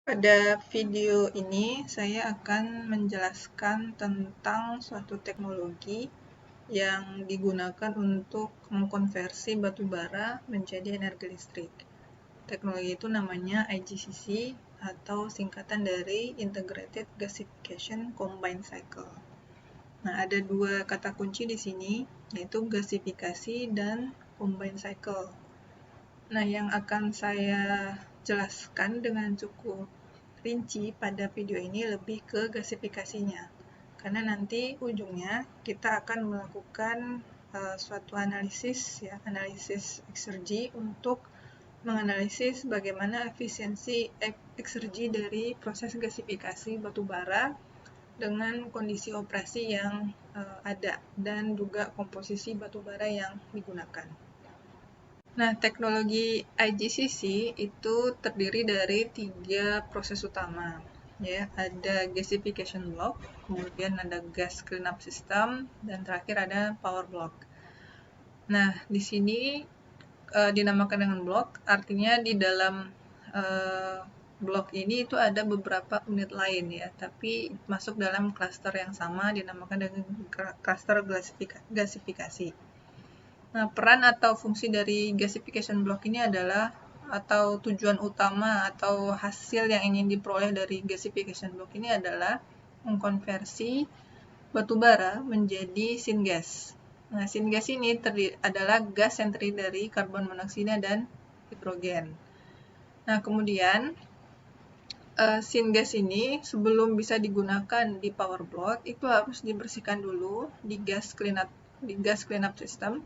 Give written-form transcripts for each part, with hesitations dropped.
Pada video ini, saya akan menjelaskan tentang suatu teknologi yang digunakan untuk mengkonversi batu bara menjadi energi listrik. Teknologi itu namanya IGCC atau singkatan dari Integrated Gasification Combined Cycle. Nah, ada dua kata kunci di sini, yaitu gasifikasi dan combined cycle. Nah, yang akan saya jelaskan dengan cukup rinci pada video ini lebih ke gasifikasinya. Karena nanti ujungnya kita akan melakukan suatu analisis ya, analisis eksergi untuk menganalisis bagaimana efisiensi eksergi dari proses gasifikasi batu bara dengan kondisi operasi yang ada dan juga komposisi batu bara yang digunakan. Nah, teknologi IGCC itu terdiri dari 3 proses utama. Ya, ada gasification block, kemudian ada gas cleanup system, dan terakhir ada power block. Nah, di sini dinamakan dengan block, artinya di dalam blok ini itu ada beberapa unit lain ya, tapi masuk dalam klaster yang sama dinamakan dengan klaster gasifikasi. Nah, peran atau fungsi dari gasification block ini adalah atau tujuan utama atau hasil yang ingin diperoleh dari gasification block ini adalah mengkonversi batu bara menjadi syngas. Nah, syngas ini adalah gas yang terdiri dari karbon monoksida dan hidrogen. Nah, kemudian syngas ini sebelum bisa digunakan di power block itu harus dibersihkan dulu di gas cleanup system.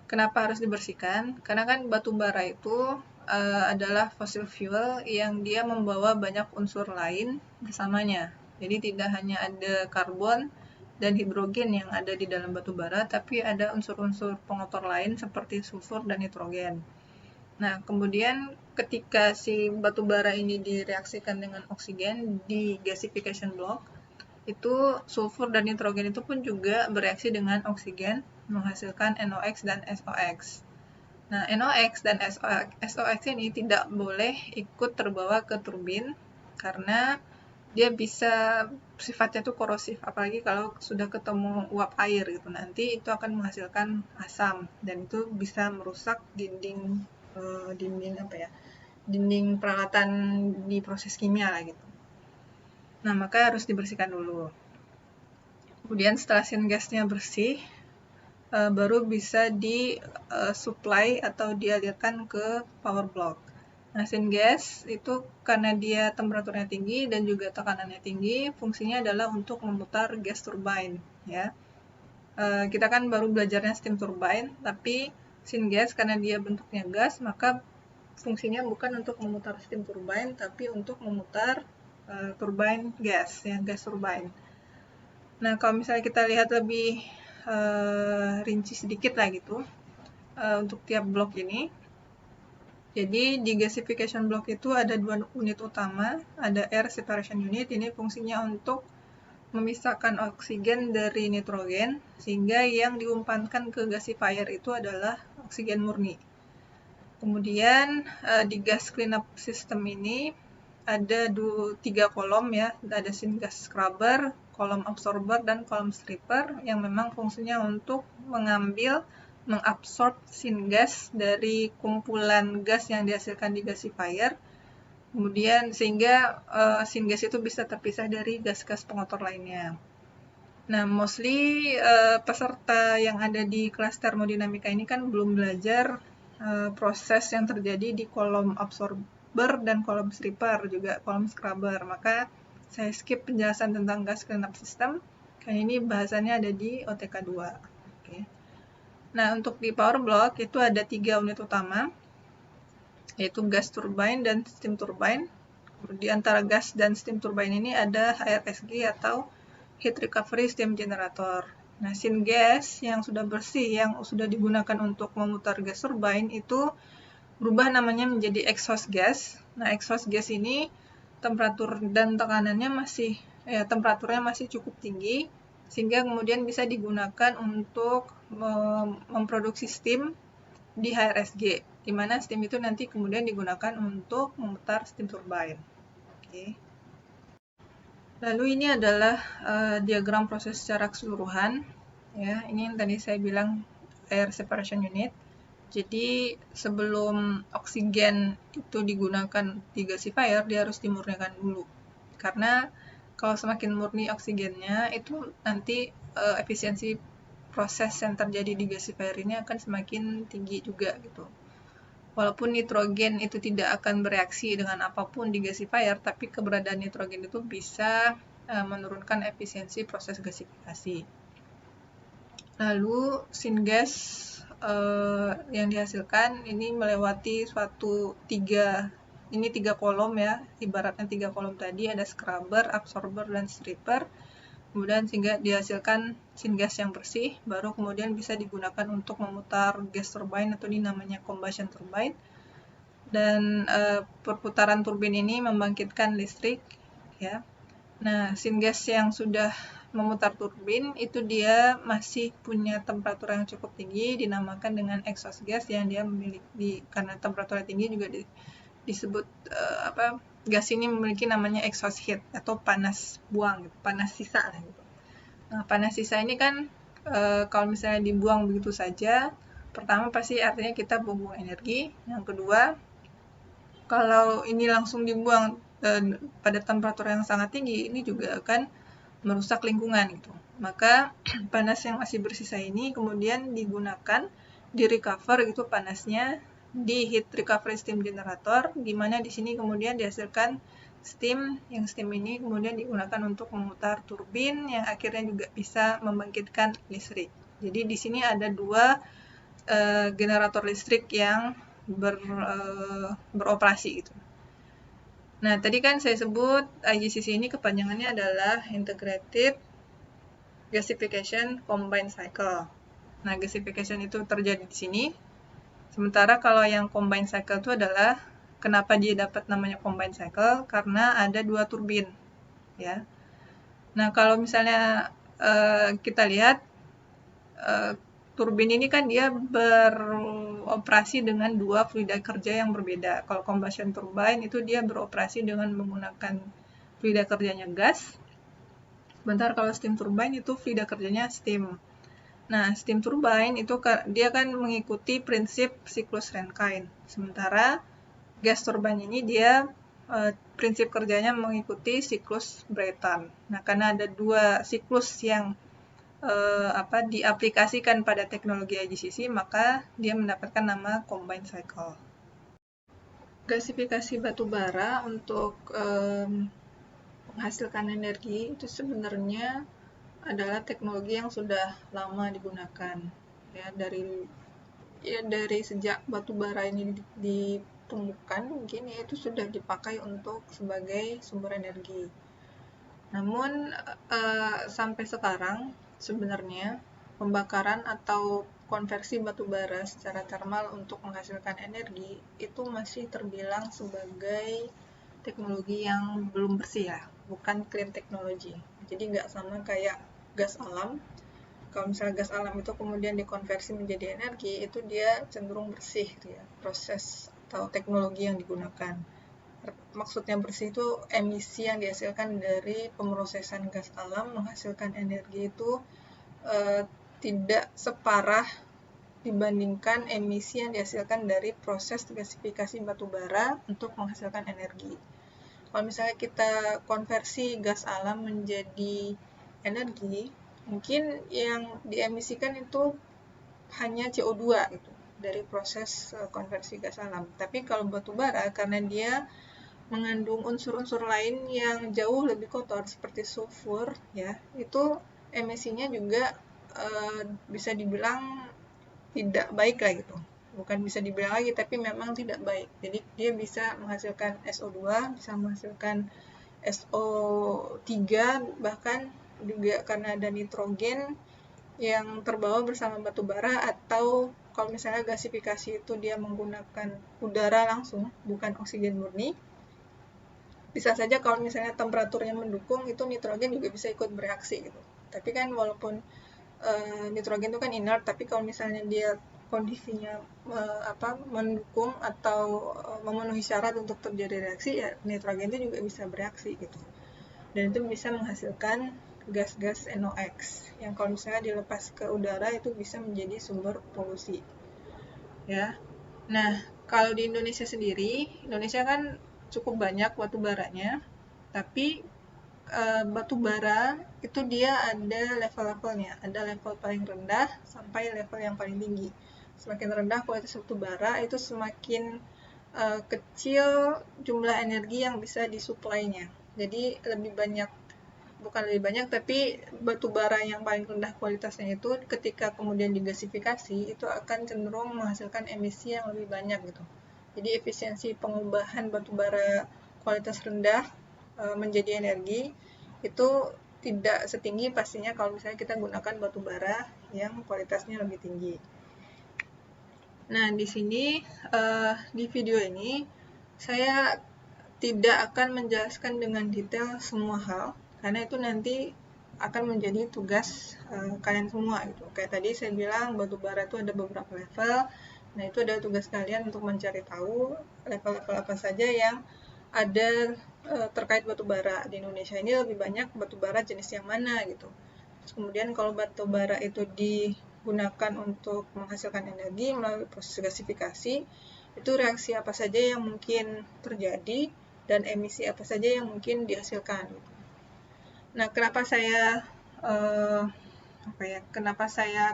Kenapa harus dibersihkan? Karena kan batu bara itu adalah fossil fuel yang dia membawa banyak unsur lain bersamanya. Jadi tidak hanya ada karbon dan hidrogen yang ada di dalam batu bara, tapi ada unsur-unsur pengotor lain seperti sulfur dan nitrogen. Nah, kemudian ketika si batu bara ini direaksikan dengan oksigen di gasification block, itu sulfur dan nitrogen itu pun juga bereaksi dengan oksigen menghasilkan NOx dan SOx. Nah, NOx dan SOx ini tidak boleh ikut terbawa ke turbin karena dia bisa sifatnya tuh korosif, apalagi kalau sudah ketemu uap air gitu. Nanti itu akan menghasilkan asam dan itu bisa merusak dinding peralatan di proses kimia lah gitu. Nah, maka harus dibersihkan dulu. Kemudian setelah syngasnya bersih, baru bisa disuplai atau dialirkan ke power block. Nah, syngas itu karena dia temperaturnya tinggi dan juga tekanannya tinggi, fungsinya adalah untuk memutar gas turbine. Ya, kita kan baru belajarnya steam turbine, tapi syngas karena dia bentuknya gas, maka fungsinya bukan untuk memutar steam turbine, tapi untuk memutar turbine gas, ya, gas turbine. Nah, kalau misalnya kita lihat lebih rinci sedikit lah gitu untuk tiap blok ini. Jadi di gasification block itu ada 2 unit utama, ada air separation unit, ini fungsinya untuk memisahkan oksigen dari nitrogen, sehingga yang diumpankan ke gasifier itu adalah oksigen murni. Kemudian di gas cleanup system ini ada 3 kolom ya, ada syngas scrubber, kolom absorber, dan kolom stripper yang memang fungsinya untuk mengabsorb syngas dari kumpulan gas yang dihasilkan di gasifier, kemudian sehingga syngas itu bisa terpisah dari gas-gas pengotor lainnya. Nah, mostly peserta yang ada di kelas termodinamika ini kan belum belajar proses yang terjadi di kolom absorber dan kolom stripper, juga kolom scrubber. Maka saya skip penjelasan tentang gas cleanup system, karena ini bahasannya ada di OTK 2. Oke. Nah, untuk di power block itu ada 3 unit utama, yaitu gas turbine dan steam turbine. Di antara gas dan steam turbine ini ada HRSG atau heat recovery steam generator. Nah, syngas yang sudah bersih, yang sudah digunakan untuk memutar gas turbine itu berubah namanya menjadi exhaust gas. Nah, exhaust gas ini temperatur dan tekanannya temperaturnya masih cukup tinggi, sehingga kemudian bisa digunakan untuk memproduksi steam di HRSG, di mana steam itu nanti kemudian digunakan untuk memutar steam turbine. Oke. Lalu ini adalah diagram proses secara keseluruhan. Ya, ini yang tadi saya bilang air separation unit. Jadi sebelum oksigen itu digunakan di gasifier, dia harus dimurnikan dulu. Karena kalau semakin murni oksigennya, itu nanti efisiensi proses yang terjadi di gasifier ini akan semakin tinggi juga gitu. Walaupun nitrogen itu tidak akan bereaksi dengan apapun di gasifier, tapi keberadaan nitrogen itu bisa menurunkan efisiensi proses gasifikasi. Lalu syngas yang dihasilkan ini melewati suatu tiga kolom ya, ibaratnya 3 kolom tadi, ada scrubber, absorber, dan stripper. Kemudian sehingga dihasilkan syngas yang bersih, baru kemudian bisa digunakan untuk memutar gas turbine atau dinamanya combustion turbine. Dan perputaran turbin ini membangkitkan listrik ya. Nah, syngas yang sudah memutar turbin itu dia masih punya temperatur yang cukup tinggi, dinamakan dengan exhaust gas yang dia memiliki, karena temperaturnya tinggi juga disebut gas ini memiliki namanya exhaust heat atau panas buang, panas sisa lah gitu. Nah, panas sisa ini kan kalau misalnya dibuang begitu saja, pertama pasti artinya kita buang energi. Yang kedua, kalau ini langsung dibuang pada temperatur yang sangat tinggi, ini juga akan merusak lingkungan gitu. Maka panas yang masih bersisa ini kemudian digunakan di recover gitu panasnya di heat recovery steam generator, di mana di sini kemudian dihasilkan steam, yang steam ini kemudian digunakan untuk memutar turbin yang akhirnya juga bisa membangkitkan listrik. Jadi di sini ada dua generator listrik yang beroperasi gitu. Nah, tadi kan saya sebut IGCC ini kepanjangannya adalah Integrated Gasification Combined Cycle. Nah, gasification itu terjadi di sini. Sementara kalau yang combined cycle itu adalah, kenapa dia dapat namanya combined cycle? Karena ada dua turbin, ya. Nah, kalau misalnya kita lihat turbin ini kan dia beroperasi dengan dua fluida kerja yang berbeda. Kalau combustion turbine itu dia beroperasi dengan menggunakan fluida kerjanya gas. Sebentar kalau steam turbine itu fluida kerjanya steam. Nah, steam turbine itu dia kan mengikuti prinsip siklus Rankine. Sementara gas turbine ini dia prinsip kerjanya mengikuti siklus Brayton. Nah, karena ada dua siklus yang diaplikasikan pada teknologi IGCC, maka dia mendapatkan nama combined cycle. Gasifikasi batu bara untuk menghasilkan energi itu sebenarnya adalah teknologi yang sudah lama digunakan ya, dari sejak batu bara ini ditemukan mungkin ya, itu sudah dipakai untuk sebagai sumber energi. Namun sampai sekarang sebenarnya pembakaran atau konversi batu bara secara termal untuk menghasilkan energi itu masih terbilang sebagai teknologi yang belum bersih ya, bukan clean technology. Jadi nggak sama kayak gas alam. Kalau misalnya gas alam itu kemudian dikonversi menjadi energi, itu dia cenderung bersih gitu ya, proses atau teknologi yang digunakan. Maksudnya bersih itu emisi yang dihasilkan dari pemrosesan gas alam menghasilkan energi itu tidak separah dibandingkan emisi yang dihasilkan dari proses gasifikasi batu bara untuk menghasilkan energi. Kalau misalnya kita konversi gas alam menjadi energi, mungkin yang diemisikan itu hanya CO2 gitu dari proses konversi gas alam. Tapi kalau batu bara, karena dia mengandung unsur-unsur lain yang jauh lebih kotor seperti sulfur ya, itu emisinya juga bisa dibilang tidak baik lah gitu. Bukan bisa dibilang lagi, tapi memang tidak baik. Jadi dia bisa menghasilkan SO2, bisa menghasilkan SO3, bahkan juga karena ada nitrogen yang terbawa bersama batu bara, atau kalau misalnya gasifikasi itu dia menggunakan udara langsung, bukan oksigen murni, bisa saja kalau misalnya temperaturnya mendukung, itu nitrogen juga bisa ikut bereaksi gitu. Tapi kan walaupun nitrogen itu kan inert, tapi kalau misalnya dia kondisinya mendukung atau memenuhi syarat untuk terjadi reaksi, ya nitrogen itu juga bisa bereaksi gitu. Dan itu bisa menghasilkan gas-gas NOx yang kalau misalnya dilepas ke udara itu bisa menjadi sumber polusi. Ya. Nah, kalau di Indonesia sendiri, Indonesia kan cukup banyak batu baranya, tapi batu bara itu dia ada level-levelnya, ada level paling rendah sampai level yang paling tinggi. Semakin rendah kualitas batu bara itu semakin kecil jumlah energi yang bisa disuplainya. Jadi bukan lebih banyak, tapi batu bara yang paling rendah kualitasnya itu ketika kemudian digasifikasi itu akan cenderung menghasilkan emisi yang lebih banyak gitu. Jadi efisiensi pengubahan batu bara kualitas rendah menjadi energi itu tidak setinggi pastinya kalau misalnya kita gunakan batu bara yang kualitasnya lebih tinggi. Nah, di sini di video ini saya tidak akan menjelaskan dengan detail semua hal karena itu nanti akan menjadi tugas kalian semua gitu. Kayak tadi saya bilang batu bara itu ada beberapa level. Nah, itu adalah tugas kalian untuk mencari tahu level-level apa saja yang ada terkait batu bara. Di Indonesia ini lebih banyak batu bara jenis yang mana gitu. Terus kemudian kalau batu bara itu digunakan untuk menghasilkan energi melalui proses gasifikasi, itu reaksi apa saja yang mungkin terjadi dan emisi apa saja yang mungkin dihasilkan. Nah, kenapa saya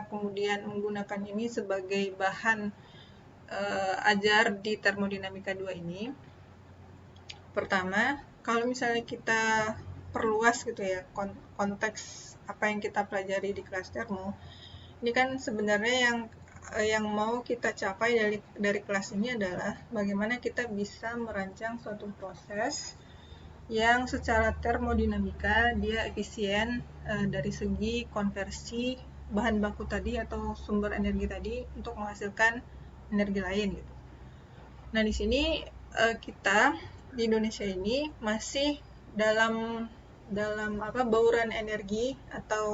kemudian menggunakan ini sebagai bahan ajar di termodinamika 2 ini? Pertama, kalau misalnya kita perluas gitu ya konteks apa yang kita pelajari di kelas termo, ini kan sebenarnya yang mau kita capai dari kelas ini adalah bagaimana kita bisa merancang suatu proses yang secara termodinamika dia efisien dari segi konversi bahan baku tadi atau sumber energi tadi untuk menghasilkan energi lain gitu. Nah, di sini kita di Indonesia ini masih dalam bauran energi atau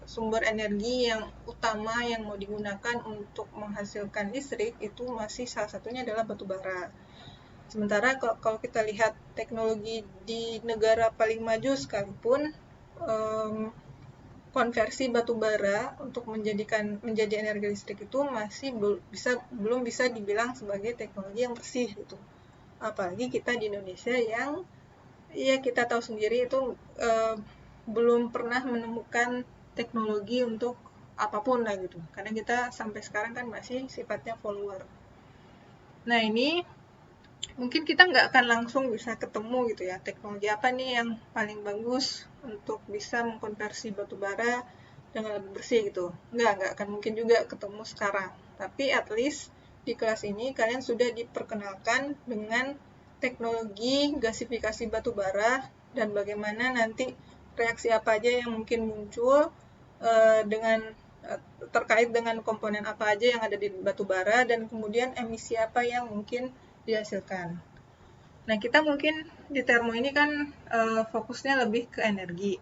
sumber energi yang utama yang mau digunakan untuk menghasilkan listrik itu masih salah satunya adalah batu bara. Sementara kalau kita lihat teknologi di negara paling maju sekalipun, konversi batu bara untuk menjadi energi listrik itu masih belum bisa dibilang sebagai teknologi yang bersih gitu. Apalagi kita di Indonesia yang ya kita tahu sendiri itu belum pernah menemukan teknologi untuk apapun lah gitu. Karena kita sampai sekarang kan masih sifatnya follower. Nah, ini mungkin kita nggak akan langsung bisa ketemu gitu ya, teknologi apa nih yang paling bagus untuk bisa mengkonversi batu bara dengan lebih bersih gitu. Nggak akan mungkin juga ketemu sekarang. Tapi at least di kelas ini kalian sudah diperkenalkan dengan teknologi gasifikasi batu bara dan bagaimana nanti reaksi apa aja yang mungkin muncul terkait dengan komponen apa aja yang ada di batu bara dan kemudian emisi apa yang mungkin dihasilkan. Nah, kita mungkin di termo ini kan fokusnya lebih ke energi.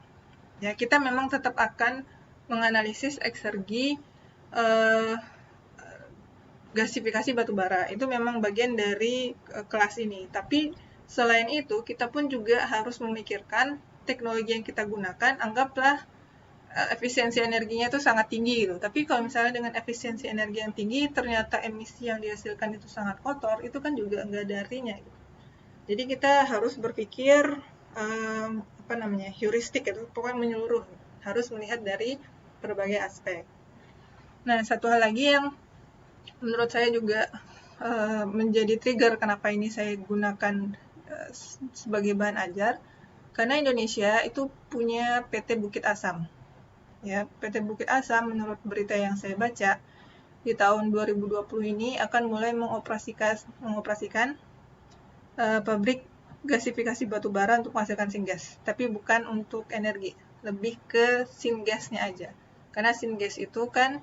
Ya, kita memang tetap akan menganalisis eksergi gasifikasi batu bara. Itu memang bagian dari kelas ini. Tapi selain itu, kita pun juga harus memikirkan teknologi yang kita gunakan, anggaplah efisiensi energinya itu sangat tinggi gitu. Tapi kalau misalnya dengan efisiensi energi yang tinggi, ternyata emisi yang dihasilkan itu sangat kotor, itu kan juga nggak ada artinya. Gitu. Jadi kita harus berpikir heuristik itu, pokoknya menyeluruh. Harus melihat dari berbagai aspek. Nah, satu hal lagi yang menurut saya juga menjadi trigger kenapa ini saya gunakan sebagai bahan ajar, karena Indonesia itu punya PT Bukit Asam. Ya, PT Bukit Asam menurut berita yang saya baca di tahun 2020 ini akan mulai mengoperasikan pabrik gasifikasi batu bara untuk menghasilkan syngas, tapi bukan untuk energi, lebih ke syngasnya aja. Karena syngas itu kan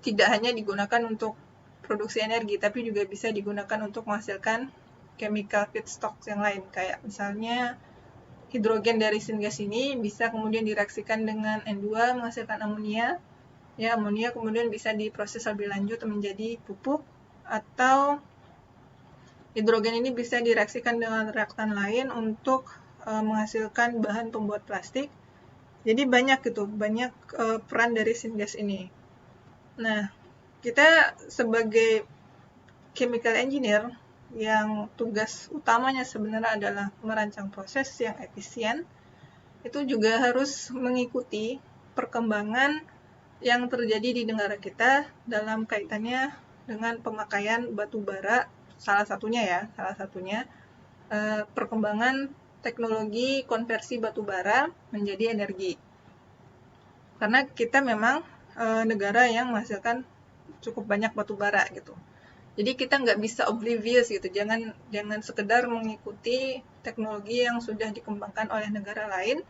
tidak hanya digunakan untuk produksi energi, tapi juga bisa digunakan untuk menghasilkan chemical feedstock yang lain, kayak misalnya hidrogen dari syngas ini bisa kemudian direaksikan dengan N2 menghasilkan amonia Ya, amonia kemudian bisa diproses lebih lanjut menjadi pupuk, atau hidrogen ini bisa direaksikan dengan reaktan lain untuk menghasilkan bahan pembuat plastik. Jadi banyak peran dari syngas ini. Nah, kita sebagai chemical engineer yang tugas utamanya sebenarnya adalah merancang proses yang efisien, itu juga harus mengikuti perkembangan yang terjadi di negara kita dalam kaitannya dengan pemakaian batu bara, salah satunya perkembangan teknologi konversi batu bara menjadi energi. Karena kita memang negara yang menghasilkan cukup banyak batu bara gitu. Jadi kita nggak bisa oblivious gitu, jangan sekedar mengikuti teknologi yang sudah dikembangkan oleh negara lain,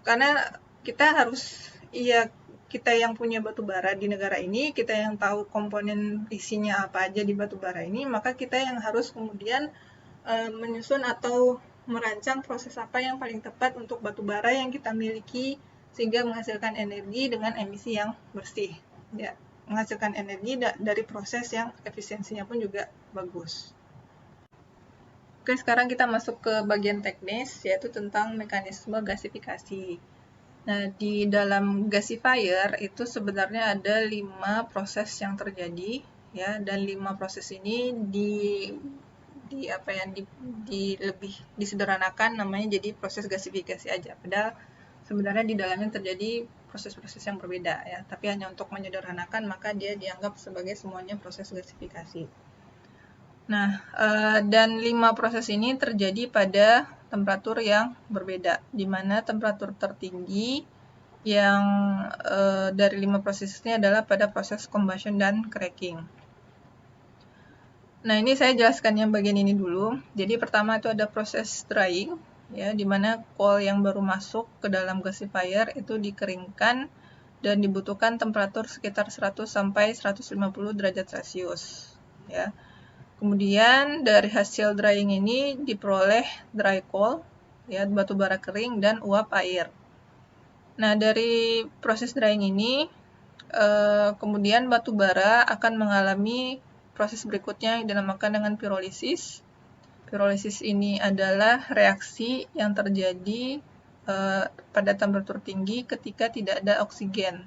karena kita harus, kita yang punya batu bara di negara ini, kita yang tahu komponen isinya apa aja di batu bara ini, maka kita yang harus kemudian menyusun atau merancang proses apa yang paling tepat untuk batu bara yang kita miliki sehingga menghasilkan energi dengan emisi yang bersih. Ya, menghasilkan energi dari proses yang efisiensinya pun juga bagus. Oke, sekarang kita masuk ke bagian teknis, yaitu tentang mekanisme gasifikasi. Nah, di dalam gasifier itu sebenarnya ada 5 proses yang terjadi, ya, dan 5 proses ini lebih disederhanakan namanya jadi proses gasifikasi aja. Padahal sebenarnya di dalamnya terjadi proses-proses yang berbeda, ya. Tapi hanya untuk menyederhanakan maka dia dianggap sebagai semuanya proses gasifikasi. Nah, dan 5 proses ini terjadi pada temperatur yang berbeda, di mana temperatur tertinggi yang dari 5 proses ini adalah pada proses combustion dan cracking. Nah, ini saya jelaskan yang bagian ini dulu. Jadi pertama itu ada proses drying, ya, di mana coal yang baru masuk ke dalam gasifier itu dikeringkan dan dibutuhkan temperatur sekitar 100 sampai 150 derajat Celcius, ya. Kemudian dari hasil drying ini diperoleh dry coal, ya, batu bara kering dan uap air. Nah, dari proses drying ini kemudian batu bara akan mengalami proses berikutnya yang dinamakan dengan pirolisis. Pirolisis ini adalah reaksi yang terjadi pada temperatur tinggi ketika tidak ada oksigen.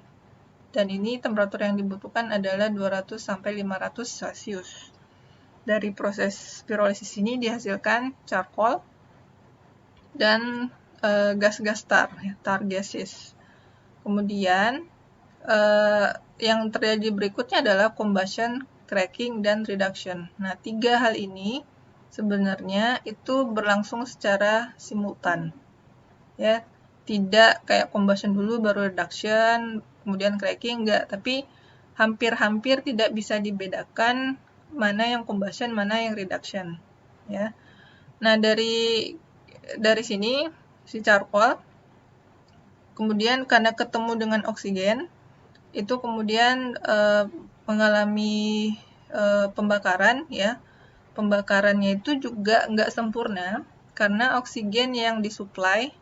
Dan ini temperatur yang dibutuhkan adalah 200 sampai 500 Celcius. Dari proses pirolisis ini dihasilkan charcoal dan gas-gas tar gases. Kemudian yang terjadi berikutnya adalah combustion, cracking, dan reduction. Nah, 3 hal ini sebenarnya itu berlangsung secara simultan. Ya, tidak kayak combustion dulu baru reduction, kemudian cracking, enggak, tapi hampir-hampir tidak bisa dibedakan mana yang combustion, mana yang reduction, ya. Nah, dari sini si charcoal kemudian karena ketemu dengan oksigen itu kemudian mengalami pembakaran, ya. Pembakarannya itu juga nggak sempurna karena oksigen yang disuplai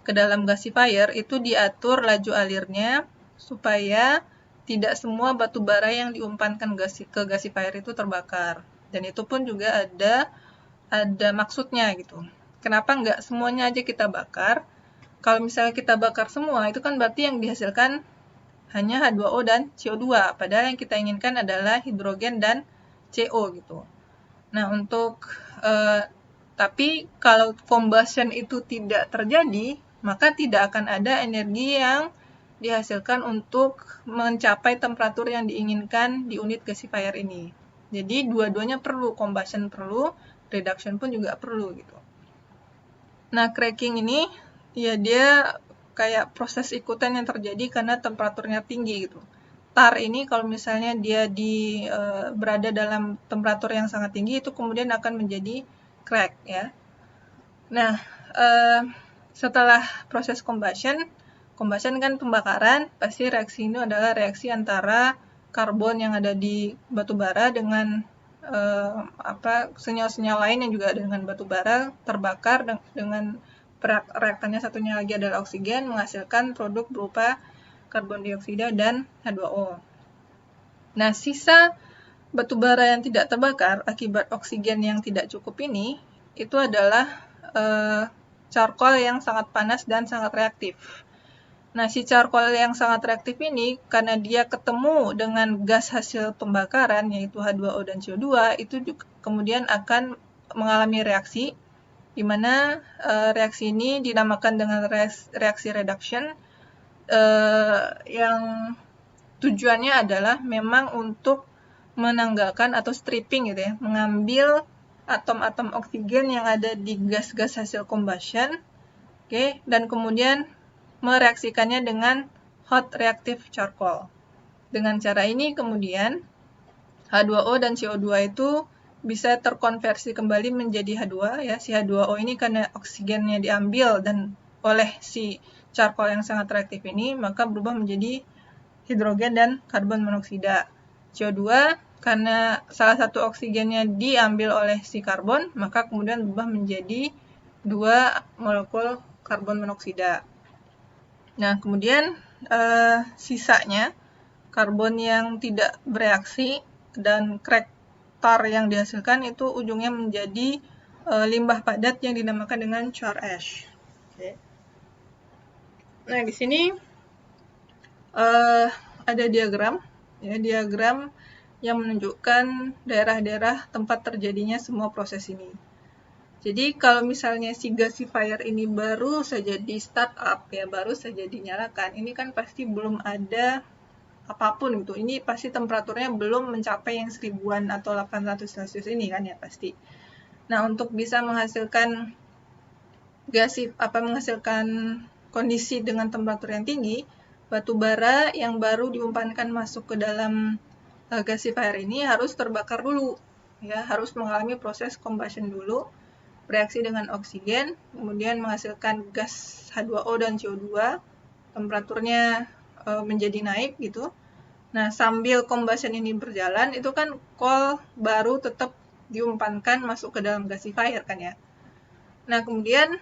ke dalam gasifier itu diatur laju alirnya supaya tidak semua batu bara yang diumpankan ke gasifier itu terbakar. Dan itu pun juga ada maksudnya gitu. Kenapa nggak semuanya aja kita bakar? Kalau misalnya kita bakar semua, itu kan berarti yang dihasilkan hanya H2O dan CO2. Padahal yang kita inginkan adalah hidrogen dan CO gitu. Nah, tapi kalau combustion itu tidak terjadi, maka tidak akan ada energi yang dihasilkan untuk mencapai temperatur yang diinginkan di unit gasifier ini. Jadi dua-duanya perlu, combustion perlu, reduction pun juga perlu gitu. Nah, cracking ini ya dia kayak proses ikutan yang terjadi karena temperaturnya tinggi gitu. Tar ini kalau misalnya dia berada dalam temperatur yang sangat tinggi itu kemudian akan menjadi crack, ya. Nah, setelah proses combustion kan pembakaran, pasti reaksi ini adalah reaksi antara karbon yang ada di batu bara dengan senyawa-senyawa lain yang juga ada dengan batu bara terbakar dengan reaktannya satunya lagi adalah oksigen, menghasilkan produk berupa karbon dioksida, dan H2O. Nah, sisa batu bara yang tidak terbakar akibat oksigen yang tidak cukup ini, itu adalah charcoal yang sangat panas dan sangat reaktif. Nah, si charcoal yang sangat reaktif ini, karena dia ketemu dengan gas hasil pembakaran, yaitu H2O dan CO2, itu juga kemudian akan mengalami reaksi, di mana reaksi ini dinamakan dengan reaksi reduction, yang tujuannya adalah memang untuk menanggalkan atau stripping gitu ya, mengambil atom-atom oksigen yang ada di gas-gas hasil combustion, dan kemudian mereaksikannya dengan hot reactive charcoal. Dengan cara ini kemudian H2O dan CO2 itu bisa terkonversi kembali menjadi H2 ya. Si H2O ini karena oksigennya diambil dan oleh si charcoal yang sangat reaktif ini, maka berubah menjadi hidrogen dan karbon monoksida. CO2 karena salah satu oksigennya diambil oleh si karbon, maka kemudian berubah menjadi 2 molekul karbon monoksida. Nah, kemudian sisanya karbon yang tidak bereaksi dan crack-tar yang dihasilkan itu ujungnya menjadi limbah padat yang dinamakan dengan char ash. Nah, di sini ada diagram, ya, diagram yang menunjukkan daerah-daerah tempat terjadinya semua proses ini. Jadi kalau misalnya si gasifier ini baru saja di startup ya, baru saja dinyalakan, ini kan pasti belum ada apapun gitu. Ini pasti temperaturnya belum mencapai yang 1000-an atau 800 Celcius ini kan ya pasti. Nah, untuk bisa menghasilkan menghasilkan kondisi dengan temperatur yang tinggi, batu bara yang baru diumpankan masuk ke dalam gasifier ini harus terbakar dulu ya, harus mengalami proses combustion dulu, bereaksi dengan oksigen, kemudian menghasilkan gas H2O dan CO2, temperaturnya menjadi naik gitu. Nah, sambil combustion ini berjalan, itu kan coal baru tetap diumpankan masuk ke dalam gasifier kan ya. Nah, kemudian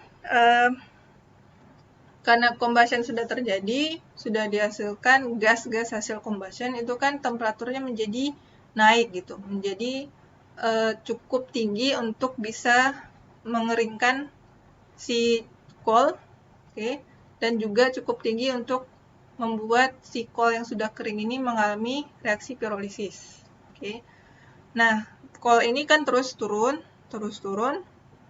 karena combustion sudah terjadi, sudah dihasilkan gas-gas hasil combustion, itu kan temperaturnya menjadi naik gitu, menjadi cukup tinggi untuk bisa mengeringkan si coal, dan juga cukup tinggi untuk membuat si coal yang sudah kering ini mengalami reaksi pirolisis. Nah, coal ini kan terus turun,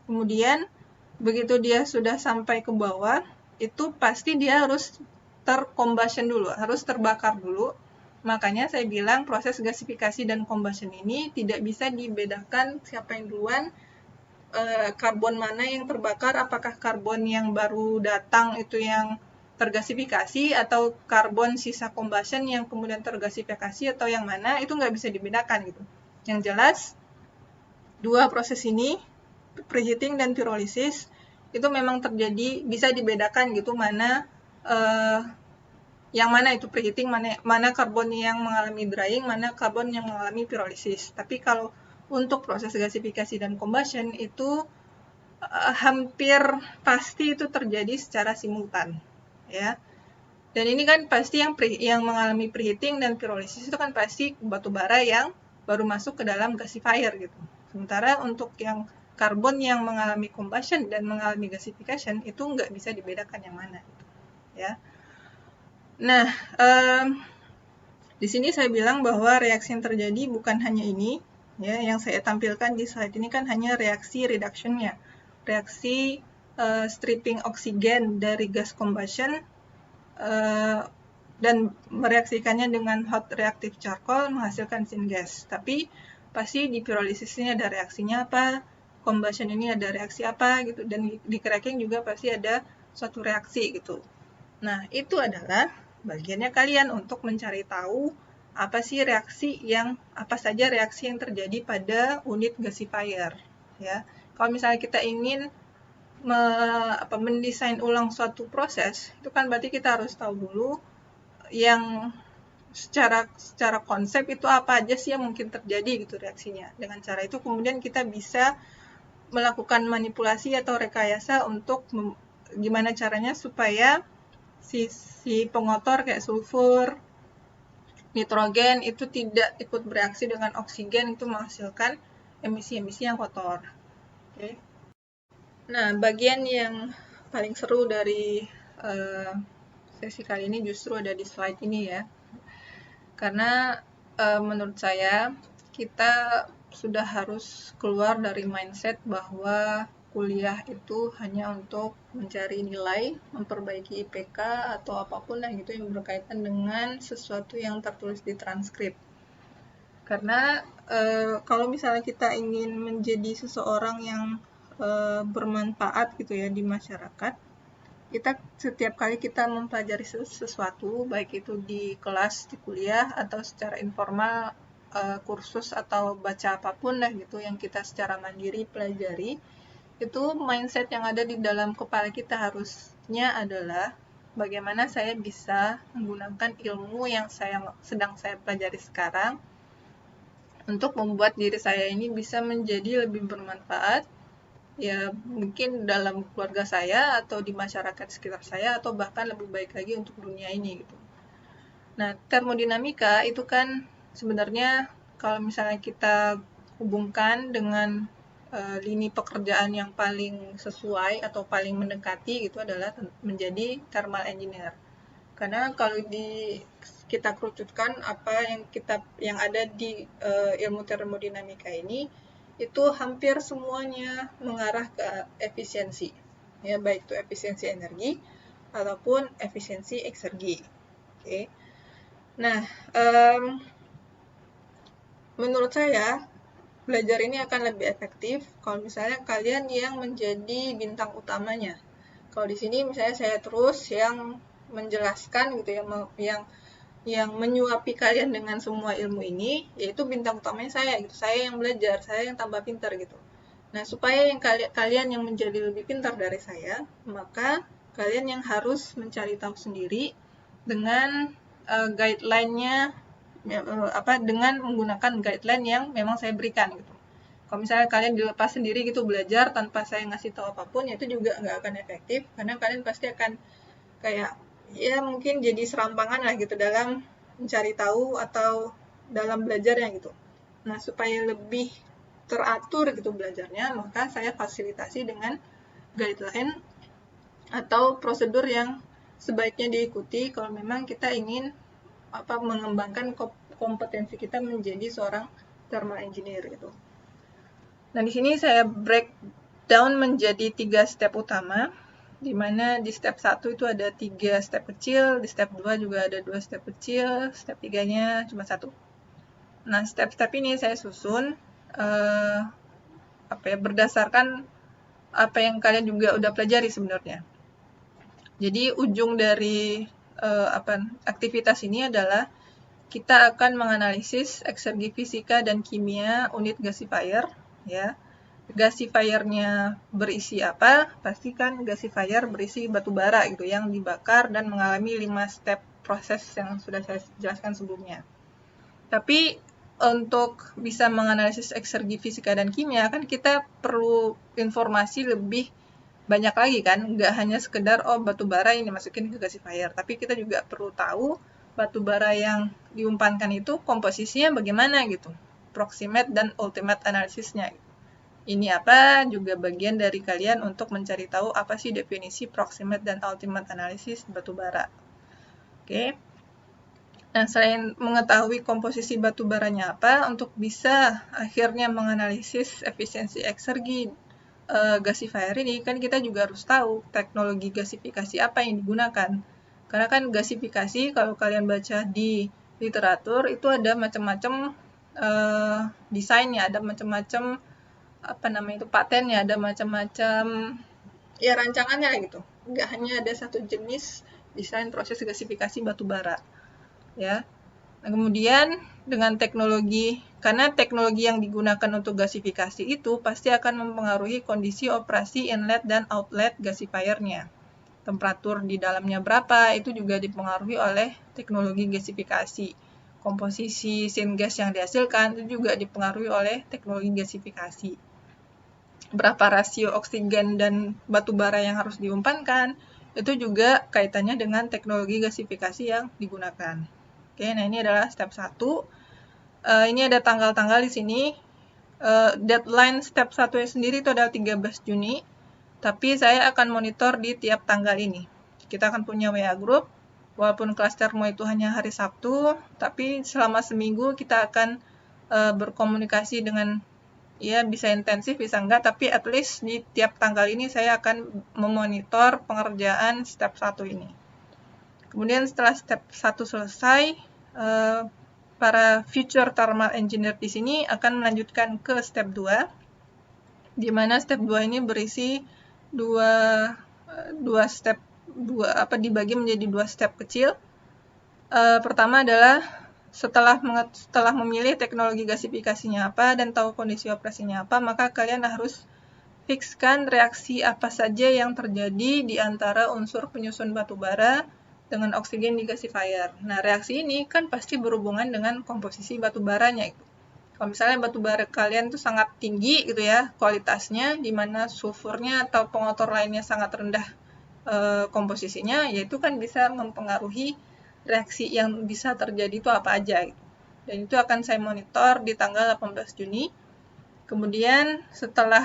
kemudian begitu dia sudah sampai ke bawah, itu pasti dia harus tercombustion dulu, harus terbakar dulu. Makanya saya bilang proses gasifikasi dan combustion ini tidak bisa dibedakan siapa yang duluan, karbon mana yang terbakar, apakah karbon yang baru datang itu yang tergasifikasi atau karbon sisa combustion yang kemudian tergasifikasi atau yang mana, itu nggak bisa dibedakan gitu. Yang jelas, dua proses ini, preheating dan pyrolysis, itu memang terjadi, bisa dibedakan gitu mana yang mana itu preheating, mana karbon yang mengalami drying, mana karbon yang mengalami pyrolysis. Tapi kalau untuk proses gasifikasi dan combustion itu hampir pasti itu terjadi secara simultan, ya. Dan ini kan pasti yang mengalami preheating dan pyrolysis itu kan pasti batu bara yang baru masuk ke dalam gasifier gitu. Sementara untuk yang karbon yang mengalami combustion dan mengalami gasification itu nggak bisa dibedakan yang mana gitu, ya. Nah, di sini saya bilang bahwa reaksi yang terjadi bukan hanya ini, ya, yang saya tampilkan di slide ini kan hanya reaksi reduction-nya, reaksi stripping oksigen dari gas combustion dan mereaksikannya dengan hot reactive charcoal menghasilkan syngas. Tapi pasti di pyrolysis ini ada reaksinya apa, combustion ini ada reaksi apa gitu, dan di cracking juga pasti ada suatu reaksi gitu. Nah, itu adalah bagiannya kalian untuk mencari tahu apa saja reaksi yang terjadi pada unit gasifier, ya. Kalau misalnya kita ingin mendesain ulang suatu proses, itu kan berarti kita harus tahu dulu yang secara konsep itu apa aja sih yang mungkin terjadi gitu reaksinya. Dengan cara itu kemudian kita bisa melakukan manipulasi atau rekayasa untuk gimana caranya supaya si pengotor kayak sulfur, nitrogen itu tidak ikut bereaksi dengan oksigen, itu menghasilkan emisi-emisi yang kotor. Oke. Nah, bagian yang paling seru dari sesi kali ini justru ada di slide ini ya. Karena menurut saya kita sudah harus keluar dari mindset bahwa kuliah itu hanya untuk mencari nilai, memperbaiki IPK atau apapun lah gitu yang berkaitan dengan sesuatu yang tertulis di transkrip. Karena kalau misalnya kita ingin menjadi seseorang yang bermanfaat gitu ya di masyarakat, kita setiap kali kita mempelajari sesuatu, baik itu di kelas, di kuliah, atau secara informal, kursus atau baca apapun lah gitu yang kita secara mandiri pelajari, itu mindset yang ada di dalam kepala kita harusnya adalah bagaimana saya bisa menggunakan ilmu yang sedang saya pelajari sekarang untuk membuat diri saya ini bisa menjadi lebih bermanfaat, ya mungkin dalam keluarga saya atau di masyarakat sekitar saya, atau bahkan lebih baik lagi untuk dunia ini gitu. Nah, termodinamika itu kan sebenarnya kalau misalnya kita hubungkan dengan lini pekerjaan yang paling sesuai atau paling mendekati itu adalah menjadi thermal engineer. Karena kalau kita kerucutkan apa yang ada di ilmu termodinamika ini, itu hampir semuanya mengarah ke efisiensi. Ya, baik itu efisiensi energi ataupun efisiensi eksergi. Oke. Nah, menurut saya belajar ini akan lebih efektif kalau misalnya kalian yang menjadi bintang utamanya. Kalau di sini misalnya saya terus yang menjelaskan gitu ya, yang menyuapi kalian dengan semua ilmu ini, yaitu bintang utamanya saya gitu. Saya yang belajar, saya yang tambah pintar gitu. Nah, supaya kalian yang menjadi lebih pintar dari saya, maka kalian yang harus mencari tahu sendiri dengan guideline-nya dengan menggunakan guideline yang memang saya berikan gitu. Kalau misalnya kalian dilepas sendiri gitu belajar tanpa saya ngasih tahu apapun, itu juga nggak akan efektif, karena kalian pasti akan kayak ya mungkin jadi serampangan lah gitu dalam mencari tahu atau dalam belajarnya gitu. Nah, supaya lebih teratur gitu belajarnya, maka saya fasilitasi dengan guideline atau prosedur yang sebaiknya diikuti kalau memang kita ingin mengembangkan kompetensi kita menjadi seorang thermal engineer gitu. Nah, di sini saya breakdown menjadi 3 step utama, di mana di step 1 itu ada 3 step kecil, di step 2 juga ada 2 step kecil, step 3-nya cuma 1. Nah, step-step ini saya susun berdasarkan apa yang kalian juga udah pelajari sebenarnya. Jadi ujung dari aktivitas ini adalah kita akan menganalisis eksergi fisika dan kimia unit gasifier, ya. Gasifiernya berisi apa? Pastikan gasifier berisi batu bara gitu yang dibakar dan mengalami 5 step proses yang sudah saya jelaskan sebelumnya. Tapi untuk bisa menganalisis eksergi fisika dan kimia kan kita perlu informasi lebih banyak lagi kan, nggak hanya sekedar batu bara ini masukin ke gasifier, tapi kita juga perlu tahu batu bara yang diumpankan itu komposisinya bagaimana gitu, proximate dan ultimate analisisnya. Ini apa juga bagian dari kalian untuk mencari tahu apa sih definisi proximate dan ultimate analisis batu bara. Oke. Nah, selain mengetahui komposisi batu baranya apa, untuk bisa akhirnya menganalisis efisiensi eksergi gasifier ini, kan kita juga harus tahu teknologi gasifikasi apa yang digunakan. Karena kan gasifikasi, kalau kalian baca di literatur, itu ada macam-macam desainnya, ada macam-macam patennya, ada macam-macam ya rancangannya gitu. Nggak hanya ada satu jenis desain proses gasifikasi batu bara. Ya. Nah, kemudian dengan karena teknologi yang digunakan untuk gasifikasi itu pasti akan mempengaruhi kondisi operasi inlet dan outlet gasifiernya. Temperatur di dalamnya berapa, itu juga dipengaruhi oleh teknologi gasifikasi. Komposisi syngas yang dihasilkan itu juga dipengaruhi oleh teknologi gasifikasi. Berapa rasio oksigen dan batu bara yang harus diumpankan, itu juga kaitannya dengan teknologi gasifikasi yang digunakan. Oke, nah ini adalah step 1. Ini ada tanggal-tanggal di sini. Deadline step 1 sendiri itu adalah 13 Juni, tapi saya akan monitor di tiap tanggal ini. Kita akan punya WA group, walaupun kelas termo itu hanya hari Sabtu, tapi selama seminggu kita akan berkomunikasi dengan, ya bisa intensif, bisa enggak, tapi at least di tiap tanggal ini saya akan memonitor pengerjaan step 1 ini. Kemudian setelah step 1 selesai, para future thermal engineer di sini akan melanjutkan ke step 2, di mana step 2 ini berisi dibagi menjadi 2 step kecil. Pertama adalah setelah memilih teknologi gasifikasinya apa dan tahu kondisi operasinya apa, maka kalian harus fikskan reaksi apa saja yang terjadi di antara unsur penyusun batu bara dengan oksigen di gasifier. Nah, reaksi ini kan pasti berhubungan dengan komposisi batu baranya itu. Kalau misalnya batu bara kalian tuh sangat tinggi gitu ya kualitasnya, di mana sulfurnya atau pengotor lainnya sangat rendah komposisinya, yaitu kan bisa mempengaruhi reaksi yang bisa terjadi itu apa aja gitu. Dan itu akan saya monitor di tanggal 18 Juni. Kemudian setelah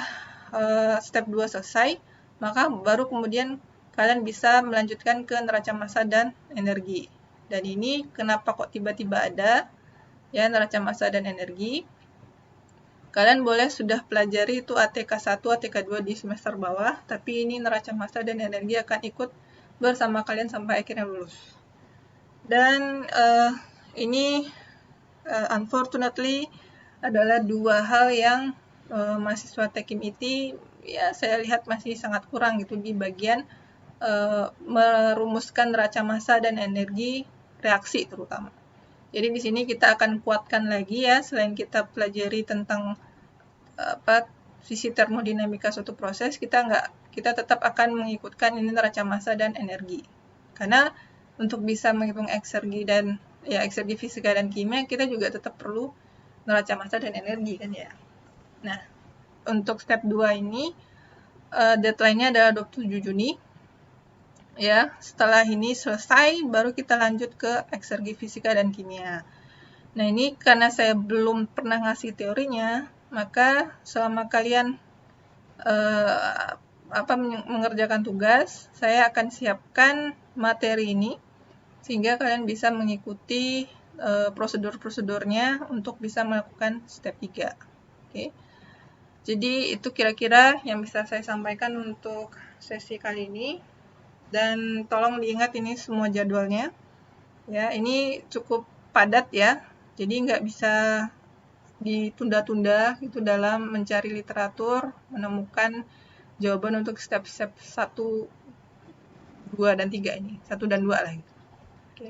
step 2 selesai, maka baru kemudian kalian bisa melanjutkan ke neraca massa dan energi. Dan ini kenapa kok tiba-tiba ada ya neraca massa dan energi. Kalian boleh sudah pelajari itu ATK 1, ATK 2 di semester bawah, tapi ini neraca massa dan energi akan ikut bersama kalian sampai akhirnya lulus. Dan ini unfortunately adalah 2 hal yang mahasiswa Tekim IT ya saya lihat masih sangat kurang gitu di bagian merumuskan neraca massa dan energi reaksi terutama. Jadi di sini kita akan kuatkan lagi ya, selain kita pelajari tentang sisi termodinamika suatu proses, kita tetap akan mengikutkan ini neraca massa dan energi. Karena untuk bisa menghitung eksergi fisika dan kimia, kita juga tetap perlu neraca massa dan energi kan ya. Nah, untuk step 2 ini deadline-nya adalah 27 Juni. Ya, setelah ini selesai baru kita lanjut ke eksergi fisika dan kimia. Nah, ini karena saya belum pernah ngasih teorinya, maka selama kalian mengerjakan tugas, saya akan siapkan materi ini sehingga kalian bisa mengikuti prosedur-prosedurnya untuk bisa melakukan step 3. Oke. Jadi itu kira-kira yang bisa saya sampaikan untuk sesi kali ini. Dan tolong diingat ini semua jadwalnya. Ya, ini cukup padat ya. Jadi nggak bisa ditunda-tunda itu dalam mencari literatur, menemukan jawaban untuk step-step 1, 2, dan 3 ini. 1 dan 2 lah gitu. Oke.